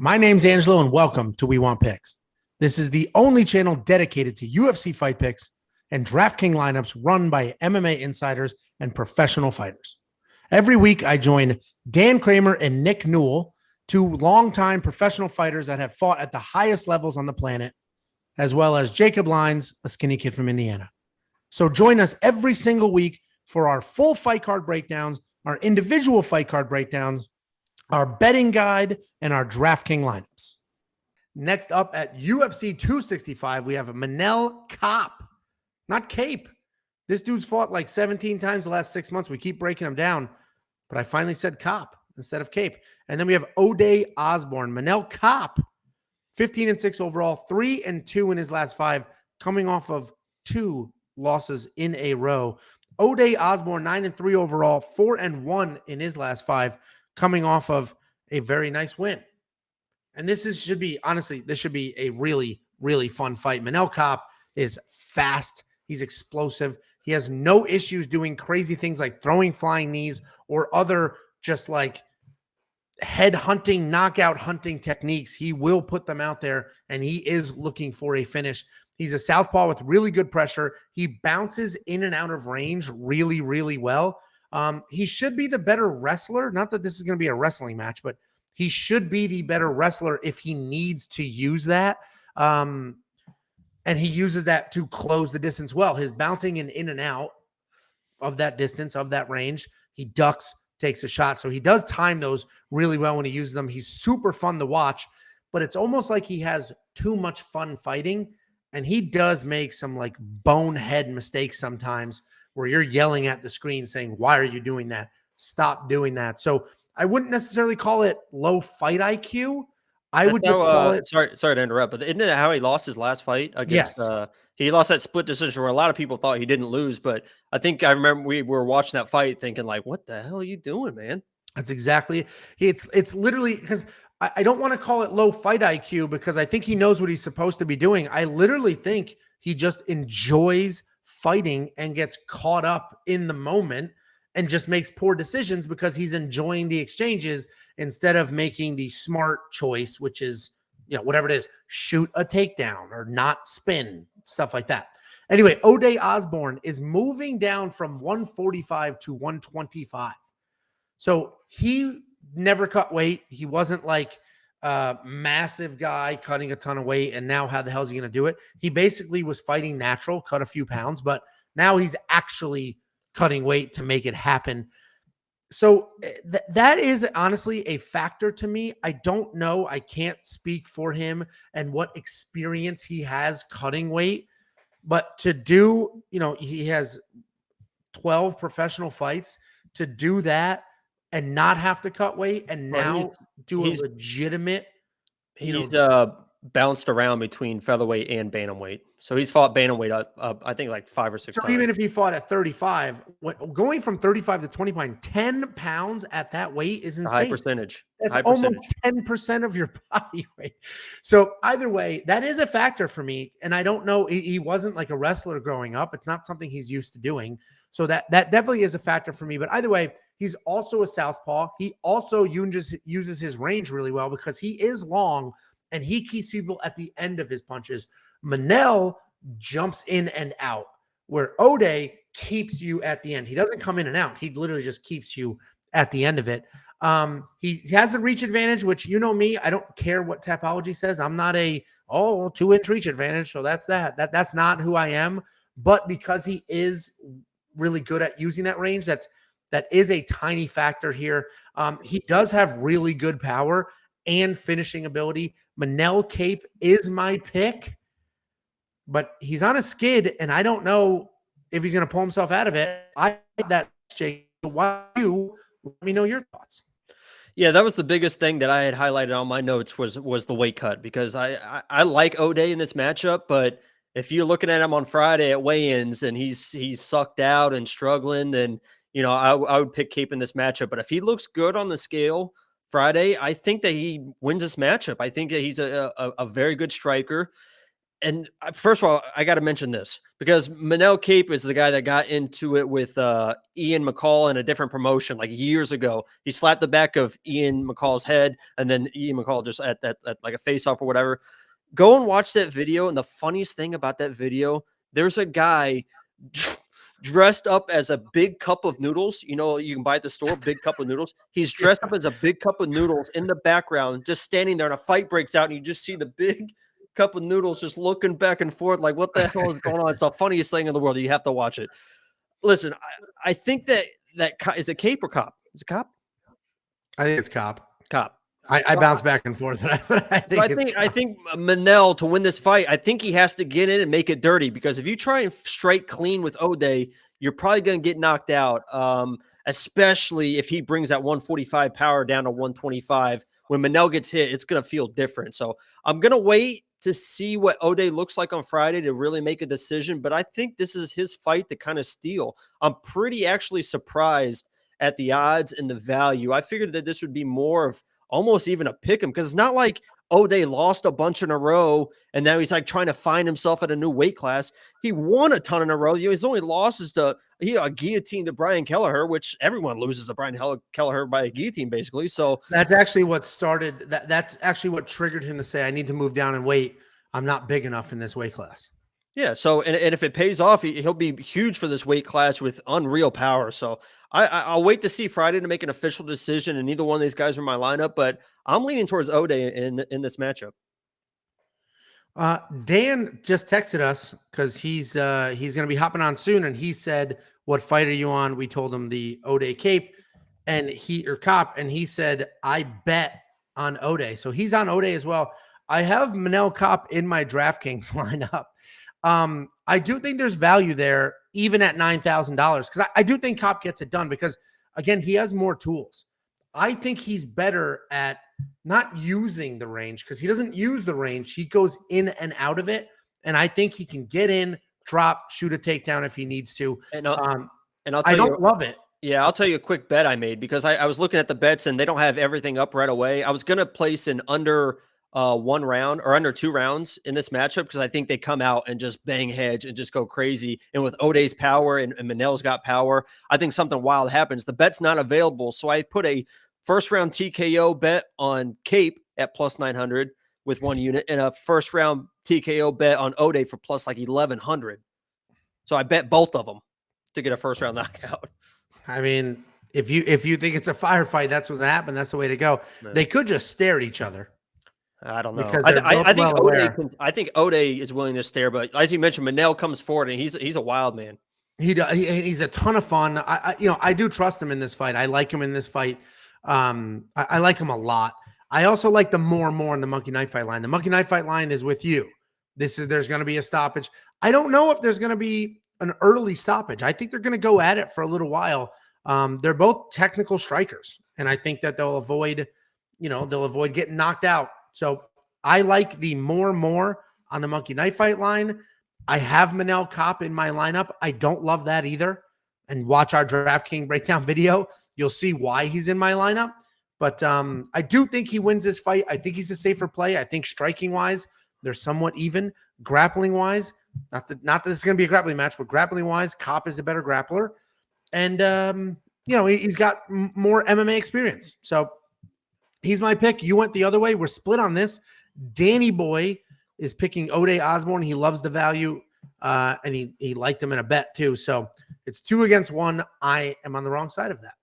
My name's Angelo, and welcome to We Want Picks. This is the only channel dedicated to UFC fight picks and DraftKings lineups run by MMA insiders and professional fighters. Every week, I join Dan Kramer and Nick Newell, two longtime professional fighters that have fought at the highest levels on the planet, as well as Jacob Lyons, a skinny kid from Indiana. So join us every single week for our full fight card breakdowns, our individual fight card breakdowns, our betting guide, and our DraftKings lineups. Next up at UFC 265, we have Manel Kape, not Cape. This dude's fought like 17 times the last 6 months. We keep breaking him down, but I finally said Kape instead of Cape. And then we have Ode Osbourne. Manel Kape, 15-6 overall, 3-2 in his last 5, coming off of 2 losses in a row. Ode Osbourne, 9-3 overall, 4-1 in his last 5, coming off of a very nice win. And this should be a really, really fun fight. Manel Kape is fast. He's explosive. He has no issues doing crazy things like throwing flying knees or other just like head hunting, knockout hunting techniques. He will put them out there, and he is looking for a finish. He's a southpaw with really good pressure. He bounces in and out of range really, really well. He should be the better wrestler. Not that this is going to be a wrestling match, but he should be the better wrestler if he needs to use that. And he uses that to close the distance well. His bouncing in and out of that distance, of that range, he ducks, takes a shot. So he does time those really well when he uses them. He's super fun to watch, but it's almost like he has too much fun fighting. And he does make some like bonehead mistakes sometimes where you're yelling at the screen saying, why are you doing that? Stop doing that. So I wouldn't necessarily call it low fight IQ. I would just call it. Sorry to interrupt, but isn't it how he lost his last fight against? Yes. He lost that split decision where a lot of people thought he didn't lose, but I think I remember we were watching that fight thinking like, what the hell are you doing, man? That's exactly. It's literally because I don't want to call it low fight IQ because I think he knows what he's supposed to be doing. I literally think he just enjoys fighting and gets caught up in the moment and just makes poor decisions because he's enjoying the exchanges instead of making the smart choice, which is, whatever it is, shoot a takedown or not spin, stuff like that. Anyway, Ode Osbourne is moving down from 145 to 125. So he never cut weight. He wasn't like a massive guy cutting a ton of weight. And now how the hell is he going to do it? He basically was fighting natural, cut a few pounds, but now he's actually cutting weight to make it happen. So that is honestly a factor to me. I don't know. I can't speak for him and what experience he has cutting weight, but to do, he has 12 professional fights. To do that and not have to cut weight and now do a legitimate, he's bounced around between featherweight and bantamweight. So he's fought bantamweight up I think like 5 or 6 times. So even if he fought at 35, going from 35 to 25, 10 pounds at that weight is insane. High percentage. That's almost 10% of your body weight. So either way, that is a factor for me. And I don't know, he wasn't like a wrestler growing up. It's not something he's used to doing. So that definitely is a factor for me. But either way, he's also a southpaw. He also uses his range really well because he is long and he keeps people at the end of his punches. Manel jumps in and out, where Ode keeps you at the end. He doesn't come in and out. He literally just keeps you at the end of it. He has the reach advantage, which me, I don't care what Tapology says. I'm not a 2-inch reach advantage, so that's that. That's not who I am. But because he is really good at using that range, that is a tiny factor here. He does have really good power and finishing ability. Manel Kape is my pick, but he's on a skid, and I don't know if he's going to pull himself out of it. I like that, Jake. Why don't you let me know your thoughts? Yeah, that was the biggest thing that I had highlighted on my notes was the weight cut, because I like Ode in this matchup, but if you're looking at him on Friday at weigh-ins and he's sucked out and struggling, then I would pick Kape in this matchup. But if he looks good on the scale Friday, I think that he wins this matchup. I think that he's a very good striker. And first of all, I got to mention this because Manel Kape is the guy that got into it with Ian McCall in a different promotion like years ago. He slapped the back of Ian McCall's head, and then Ian McCall just at like a face-off or whatever. Go and watch that video. And the funniest thing about that video, there's a guy dressed up as a big cup of noodles. You know, you can buy at the store, big cup of noodles. He's dressed up as a big cup of noodles in the background, just standing there, and a fight breaks out, and you just see the big cup of noodles just looking back and forth like, what the hell is going on? It's the funniest thing in the world. You have to watch it. Listen, I think that is it Kape or Cop? Is it Cop? I think it's Cop. Cop. I bounce back and forth, but I think Manel, to win this fight, I think he has to get in and make it dirty, because if you try and strike clean with Ode, you're probably going to get knocked out, especially if he brings that 145 power down to 125. When Manel gets hit, it's going to feel different. So I'm going to wait to see what Ode looks like on Friday to really make a decision. But I think this is his fight to kind of steal. I'm pretty actually surprised at the odds and the value. I figured that this would be more of almost even a pick 'em, because it's not like Ode lost a bunch in a row and now he's like trying to find himself at a new weight class. He won a ton in a row. His only losses to a guillotine to Brian Kelleher, which everyone loses to Brian Kelleher by a guillotine, basically. So that's actually what started. That's actually what triggered him to say, I need to move down and weight. I'm not big enough in this weight class. Yeah. So, and if it pays off, he'll be huge for this weight class with unreal power. So I'll wait to see Friday to make an official decision, and neither one of these guys are in my lineup, but I'm leaning towards Ode in this matchup. Dan just texted us because he's going to be hopping on soon, and he said, what fight are you on? We told him the Ode Kape, and Cop, and he said, I bet on Ode. So he's on Ode as well. I have Manel Kape in my DraftKings lineup. I do think there's value there, even at $9,000, because I do think Kape gets it done, because again, he has more tools. I think he's better at not using the range, because he doesn't use the range. He goes in and out of it. And I think he can get in, drop, shoot a takedown if he needs to. And I'll tell I don't love it. Yeah, I'll tell you a quick bet I made, because I was looking at the bets and they don't have everything up right away. I was going to place an under 1 round or under 2 rounds in this matchup, because I think they come out and just bang heads and just go crazy. And with Ode's power and Manel's got power, I think something wild happens. The bet's not available, so I put a first round TKO bet on Kape at plus 900 with 1 unit, and a first round TKO bet on Ode for plus like 1,100. So I bet both of them to get a first round knockout. I mean, if you think it's a firefight, that's what's gonna happen. That's the way to go. Man. They could just stare at each other. I don't know. I think Ode is willing to stare, but as you mentioned, Manel comes forward and he's a wild man. He's a ton of fun. I do trust him in this fight. I like him in this fight. I like him a lot. I also like the more and more in the Monkey Knife Fight line. The Monkey Knife Fight line is with you. There's going to be a stoppage. I don't know if there's going to be an early stoppage. I think they're going to go at it for a little while. They're both technical strikers, and I think that they'll avoid getting knocked out. So I like the more on the Monkey Knife Fight line. I have Manel Kape in my lineup. I don't love that either. And watch our DraftKings breakdown video. You'll see why he's in my lineup. But I do think he wins this fight. I think he's a safer play. I think striking-wise, they're somewhat even. Grappling-wise, not that this is going to be a grappling match, but grappling-wise, Kape is the better grappler. And, he's got more MMA experience. So he's my pick. You went the other way. We're split on this. Danny Boy is picking Ode Osbourne. He loves the value, and he liked him in a bet too. So it's 2 against 1. I am on the wrong side of that.